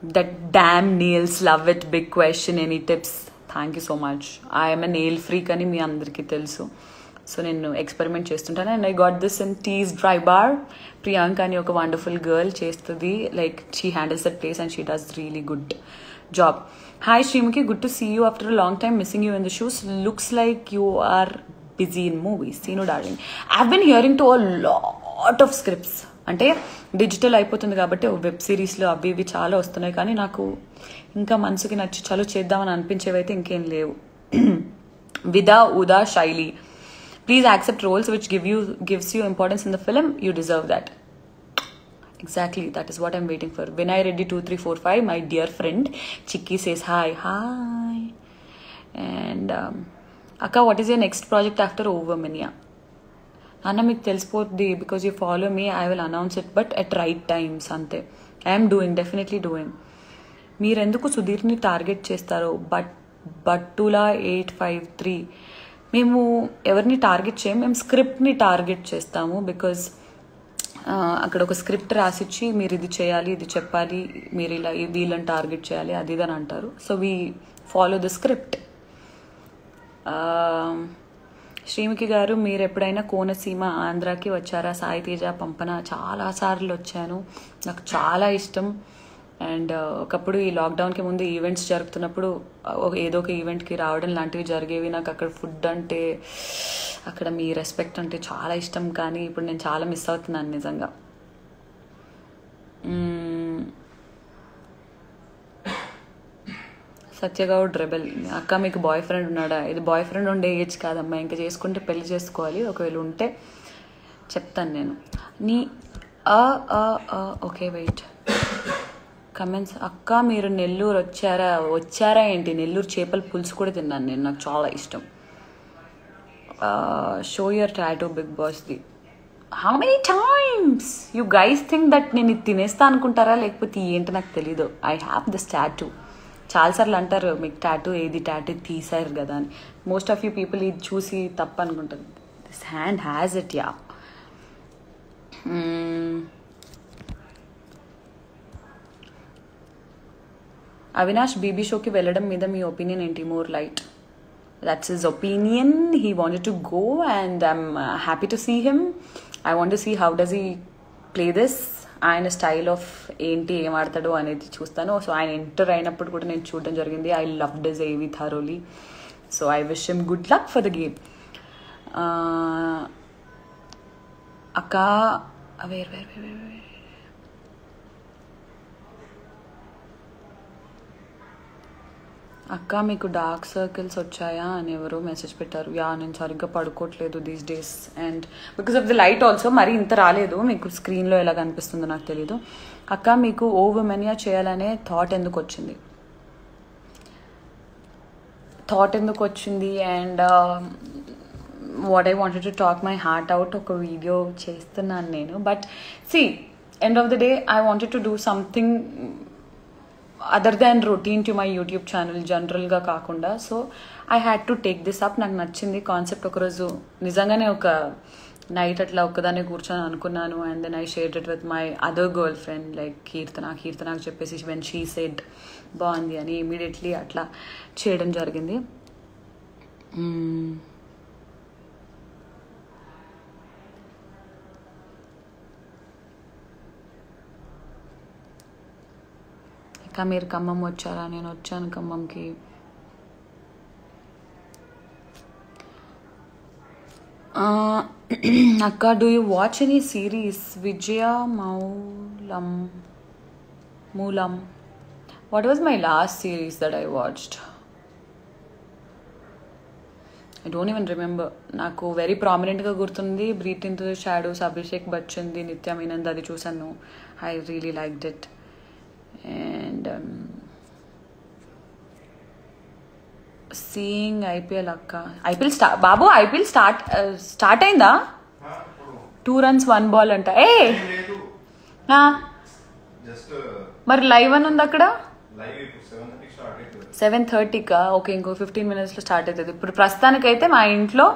That damn nails, love it. Big question. Any tips? Thank you so much. I am a nail freak అని మీ అందరికీ తెలుసు. So నేను experiment చేస్తుంటాను. And I got this in tease dry bar. Priyanka అని ఒక wonderful girl చేస్తుంది. Like she handles that place and she does really good job. Hi Sreemukhi, good to see you after a long time. Missing you in the shows. Looks like you are busy in movies. Seenu darling, I have been hearing to a lot of scripts. అంటే digital అయిపోతుంది కాబట్టి web సిరీస్లు అవి ఇవి చాలా వస్తున్నాయి, కానీ నాకు ఇంకా మనసుకి నచ్చి చలో చేద్దామని అనిపించేవి అయితే ఇంకేం లేవు. విదా ఉదా శైలి, please accept roles which gives you importance in the film. You deserve that. Exactly, that is what I'm waiting for. Vinay Reddy 2345, my dear friend Chikki says hi. And Akka, what is your next project after Overmania? Anna, మీకు తెలిసిపోద్ది because you follow me. I will announce it but at right times అంతే. I'm doing, definitely doing. మీరెందుకు సుధీర్ని target చేస్తారు? బట్టులా 853, మేము ఎవరిని target చేయం, మేము స్క్రిప్ట్ని టార్గెట్ చేస్తాము. బికాజ్ అక్కడ ఒక స్క్రిప్ట్ రాసిచ్చి మీరు ఇది చేయాలి, ఇది చెప్పాలి, మీరు ఇలా వీళ్ళని టార్గెట్ చేయాలి, అది ఇది అని అంటారు. So we follow the script. Sreemukhi గారు, మీరు ఎప్పుడైనా కోనసీమ ఆంధ్రాకి వచ్చారా? సాయి తేజ పంపన చాలా సార్లు వచ్చాను, నాకు చాలా ఇష్టం. అండ్ ఒకప్పుడు ఈ లాక్డౌన్కి ముందు ఈవెంట్స్ జరుగుతున్నప్పుడు ఏదో ఒక ఈవెంట్కి రావడం లాంటివి జరిగేవి. నాకు అక్కడ ఫుడ్ అంటే, అక్కడ మీ రెస్పెక్ట్ అంటే చాలా ఇష్టం. కానీ ఇప్పుడు నేను చాలా మిస్ అవుతున్నాను నిజంగా. సత్యగౌడ్ రెబెల్, అక్క మీకు బాయ్ ఫ్రెండ్ ఉన్నాడా? ఇది బాయ్ ఫ్రెండ్ ఉండే ఏజ్ కాదమ్మా, ఇంకా చేసుకుంటే పెళ్లి చేసుకోవాలి. ఒకవేళ ఉంటే చెప్తాను నేను. Okay wait comments. అక్క మీరు నెల్లూరు వచ్చారా ఏంటి? నెల్లూరు చేపల పులుసు కూడా తిన్నాను నేను, నాకు చాలా ఇష్టం. షో యువర్ టాటూ బిగ్ బాస్ది. How many times you guys think that నేను ఇది తినేస్తా అనుకుంటారా, లేకపోతే ఏంటి నాకు తెలీదు. I have this tattoo. చాలాసార్లు అంటారు మీకు టాటూ ఏది, టాటూ తీసారు కదా అని. మోస్ట్ ఆఫ్ యూ పీపుల్ ఇది చూసి తప్పు అనుకుంటారు. This hand has it. Yeah, Avinash BB షోకి వెళ్ళడం మీద మీ ఒపీనియన్ ఏంటి? More light. That's his opinion. He wanted to go and I'm happy to see him. I want to see how does he play this. ఆయన style of ఏంటి, ఏం ఆడతాడో అనేది చూస్తాను. సో ఆయన ఎంటర్ అయినప్పుడు కూడా నేను చూడడం జరిగింది. ఐ లవ్డ్ హిజ్ ఏవి thoroughly. So I wish him good luck for the game. అక్క అక్క మీకు డార్క్ సర్కిల్స్ వచ్చాయా అని ఎవరో మెసేజ్ పెట్టారు. యా, నేను సరిగ్గా పడుకోవట్లేదు these days and because of the light also. మరి ఇంత రాలేదు, మీకు స్క్రీన్లో ఎలా కనిపిస్తుందో నాకు తెలీదు. అక్క మీకు ఓవర్మెనియా చేయాలనే థాట్ ఎందుకు వచ్చింది? And what I wanted to talk my heart out. ఒక వీడియో చేస్తున్నాను నేను. But see, end of the day I wanted to do something other than routine to my YouTube channel, జనరల్గా కాకుండా. So I had to take this up. నాకు నచ్చింది concept. ఒకరోజు నిజంగానే ఒక నైట్ అట్లా ఒక్కదాన్ని కూర్చొని అనుకున్నాను. And then I shared it with my other girlfriend like కీర్తనకు చెప్పేసి వెన్ షీ సెడ్ బాగుంది అని ఇమీడియట్లీ అట్లా చేయడం జరిగింది. ఇంకా మీరు ఖమ్మం వచ్చారా? నేను వచ్చాను ఖమ్మంకి. అక్క, do you watch any series? విజయ మూలం. What was my last series that I watched? I don't even remember. నాకు వెరీ ప్రామినెంట్గా గుర్తుంది breathe into the shadows, Abhishek బచ్చన్ది, నిత్య మీనన్, అది చూసాను. I really liked it. And seeing IPL. అక్క ఐపీఎల్ స్టార్ట్ అయిందా? 2 runs 1 ball అంట. మరి లైవ్ అని ఉంది అక్కడ. 7:30కా? ఓకే, ఇంకో 15 minutesలో స్టార్ట్ అవుతుంది. ఇప్పుడు ప్రస్తుతానికైతే మా ఇంట్లో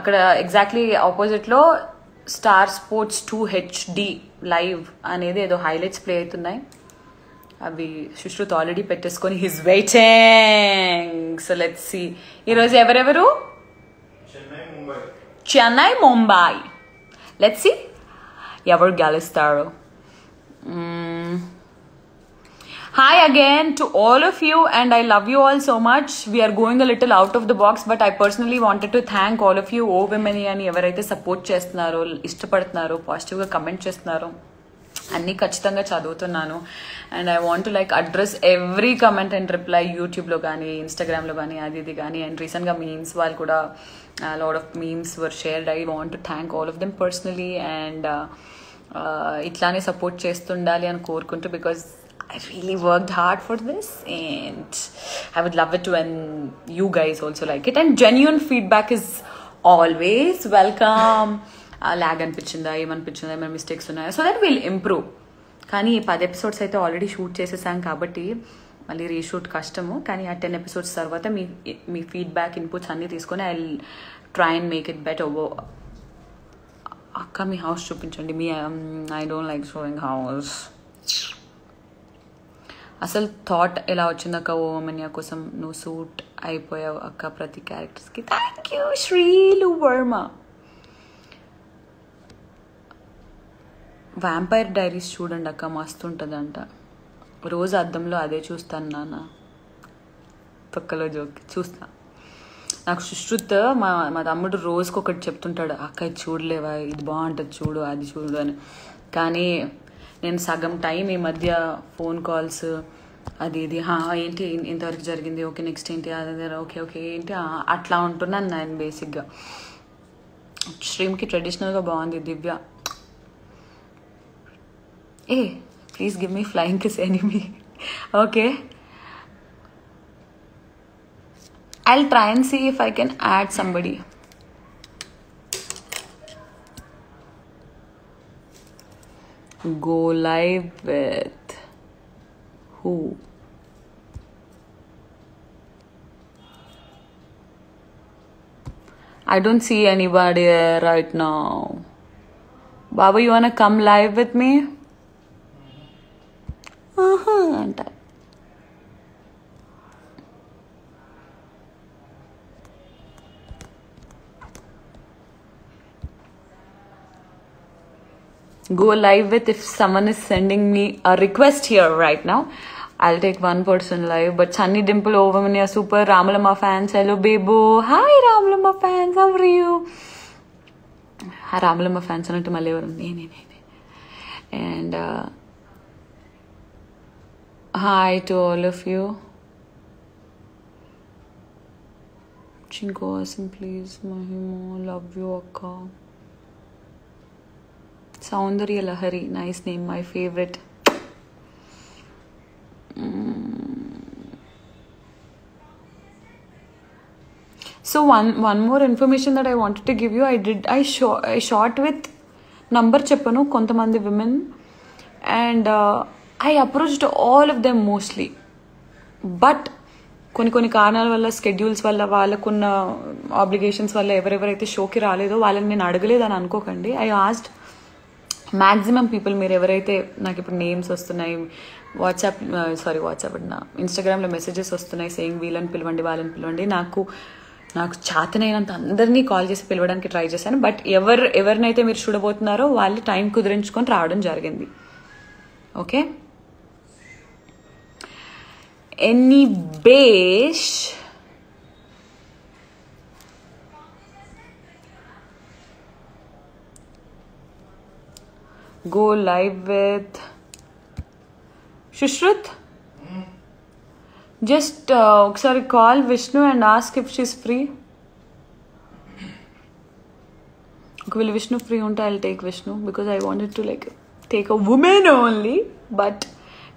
అక్కడ ఎగ్జాక్ట్లీ ఆపోజిట్లో స్టార్ స్పోర్ట్స్ 2 HD లైవ్ అనేది ఏదో హైలైట్స్ ప్లే అవుతున్నాయి. అవి సుశ్రుత్ ఆల్రెడీ పెట్టేసుకొని he's waiting. So let's see ఈరోజు ఎవరెవరు. చెన్నై ముంబై. లెట్స్ సీ ఎవరు గెలుస్తారు. Hi again to all of you, and I love you all so much. We are going a little out of the box, but I personally wanted to thank all of you. Women అని ఎవరైతే support చేస్తున్నారో, ఇష్టపడుతున్నారో, పాజిటివ్గా comment చేస్తున్నారో అన్నీ ఖచ్చితంగా చదువుతున్నాను. And I want to like address every comment and reply యూట్యూబ్లో కానీ ఇన్స్టాగ్రామ్లో కానీ అది ఇది కానీ. అండ్ రీసెంట్గా మీమ్స్ వాళ్ళు కూడా lot of memes were shared. I want to thank all of them personally. And ఇట్లానే సపోర్ట్ చేస్తుండాలి అని కోరుకుంటూ, because I really worked hard for this, and I would love it when you guys also like it. And genuine feedback is always welcome. Lag అనిపించిందా, ఏమనిపించిందా, ఏమైనా mistakes ఉన్నాయా, so that will improve. కానీ 10 episodes అయితే already shoot చేసేసాం కాబట్టి మళ్ళీ reshoot కష్టము. కానీ ఆ 10 ఎపిసోడ్స్ తర్వాత మీ ఫీడ్బ్యాక్ ఇన్పుట్స్ అన్నీ తీసుకొని I will try and make it better. అక్క మీ హౌస్ చూపించండి. I don't like showing house. అసలు థాట్ ఎలా వచ్చింది అక్క ఓమన్యా కోసం నువ్వు సూట్ అయిపోయావు అక్క ప్రతి క్యారెక్టర్స్కి. Thank you Srilu Varma. Vampire Diaries చూడండి అక్క, మస్తు ఉంటుందంట. రోజు అద్దంలో అదే చూస్తాను నాన్న, పక్కలో జోక్ చూస్తా. నాకు సుశ్రుత్ మా తమ్ముడు రోజుకి ఒకటి చెప్తుంటాడు, అక్క ఇది చూడలేవా, ఇది బాగుంటుంది చూడు, అది చూడు అని. కానీ నేను సగం టైం ఈ మధ్య ఫోన్ కాల్స్ అది ఇది, ఏంటి ఇంతవరకు జరిగింది, ఓకే నెక్స్ట్ ఏంటి, అదే ఓకే ఓకే ఏంటి, అట్లా ఉంటున్నాను నేను బేసిక్గా. స్ట్రీమ్కి ట్రెడిషనల్గా బాగుంది Divya. Please give me flying kiss enemy. Okay, I'll try and see if I can add somebody. Go live with who? I don't see anybody right now. Baba, you wanna come live with me? Go live with if someone is sending me a request here right now. I'll take one person live. But Sunny Dimple over me are super. Ramalama fans, hello Bebo. Hi Ramalama fans, how are you? Hi Ramalama fans anattu malli evaru nee. And hi to all of you. Chinko awesome please. Mahimo, love you akka. Soundarya Lahari, nice name, my favorite. So one more information that I wanted to give you. I shot with number cheppanu kontamandi women, and I approached all of them mostly, but కొన్ని కారణాల వల్ల schedules వల్ల వాళ్ళకున్న obligations వల్ల ఎవరెవరైతే షోకి రాలేదో వాళ్ళని నేను అడగలేదని అనుకోకండి. ఐ ఆస్క్డ్ మ్యాక్సిమం పీపుల్, మీరు ఎవరైతే నాకు ఇప్పుడు నేమ్స్ వస్తున్నాయి, వాట్సాప్ అన్నా ఇన్స్టాగ్రామ్లో మెసేజెస్ వస్తున్నాయి సేయింగ్ వీళ్ళని పిలవండి వాళ్ళని పిలవండి, నాకు చేతనైనంత అందరినీ కాల్ చేసి పిలవడానికి ట్రై చేశాను. బట్ ఎవరినైతే మీరు చూడబోతున్నారో వాళ్ళు టైం కుదిరించుకొని రావడం జరిగింది. ఓకే, ఎనీ బేష్ go live with Shushruth. Just ఒకసారి call Vishnu and ask if she's free. ఒకవేళ Vishnu free ఉంటే I'll take Vishnu because I wanted to like take a woman only. But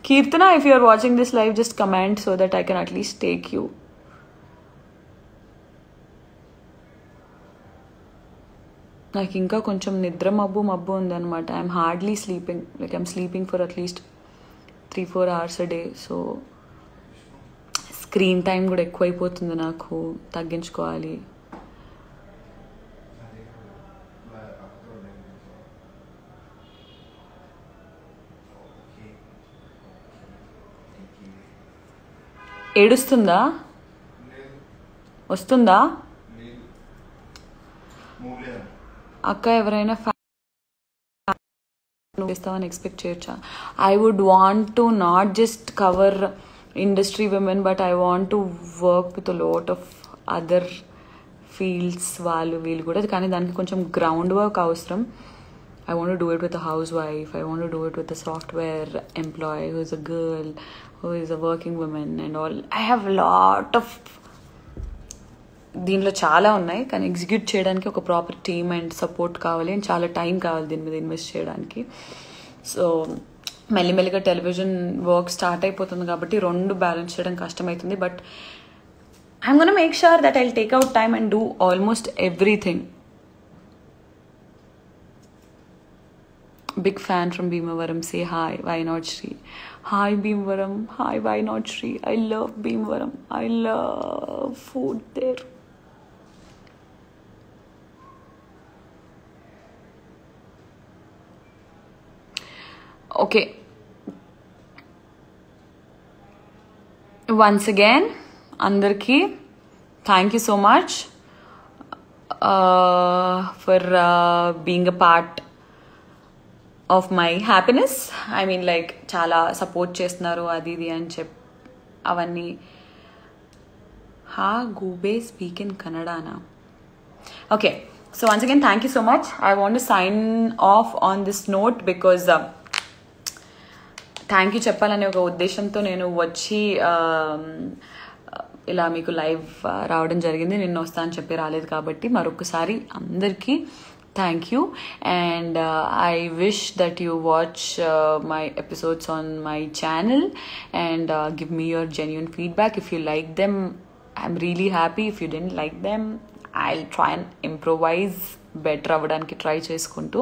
Kirtana, if you are watching this live, just comment so that I can at least take you. నాకు ఇంకా కొంచెం నిద్ర మబ్బు ఉందన్నమాట. I'm hardly sleeping, like I'm sleeping for at least 3-4 hours a day. So screen time కూడా ఎక్కువైపోతుంది, నాకు తగ్గించుకోవాలి. ఏడుస్తుందా? వస్తుందా? అక్క ఎవరైనా చేస్తామని ఎక్స్పెక్ట్ చేయొచ్చా? I would want to not just cover industry women, but I want to work with lot of other fields వీళ్ళు కూడా. కానీ దానికి కొంచెం గ్రౌండ్ వర్క్ అవసరం. I want to do it with a housewife. I want to do it with a software employee who is a girl, who is a working woman and all. I have a lot of దీనిలో చాలా ఉన్నాయి, కానీ execute చేయడానికి ఒక proper team and support కావాలి and చాలా time కావాలి దీని మీద ఇన్వెస్ట్ చేయడానికి. సో మెల్లిమెల్లిగా టెలివిజన్ వర్క్ స్టార్ట్ అయిపోతుంది కాబట్టి రెండు బ్యాలెన్స్ చేయడం కష్టమవుతుంది. But I'm gonna make sure that I'll take out time and do almost everything. Big fan from Bhimavaram. Say hi, why not Shri? Hi Bhimavaram. Hi, why not Shri? I love Bhimavaram. I love food there. Okay. Once again, andarki, thank you so much for being a part of my happiness. I mean, like, చాలా support చేస్తున్నారు అది ఇది అని అవన్నీ. గూబే speak in కన్నడనా? Okay, so once again thank you so much. I want to sign off on this note because thank you చెప్పాలనే ఒక ఉద్దేశంతో నేను వచ్చి ఇలా మీకు లైవ్ రావడం జరిగింది. నిన్న వస్తా అని చెప్పి రాలేదు కాబట్టి మరొకసారి అందరికీ thank you, and I wish that you watch my episodes on my channel and give me your genuine feedback. If you like them, I'm really happy. If you didn't like them, I'll try and improvise better avvadaniki try cheskuntu.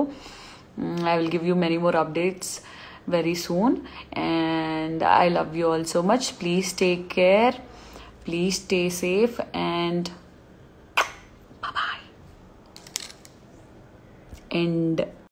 I will give you many more updates very soon, and I love you all so much. Please take care, please stay safe, and bye bye. End.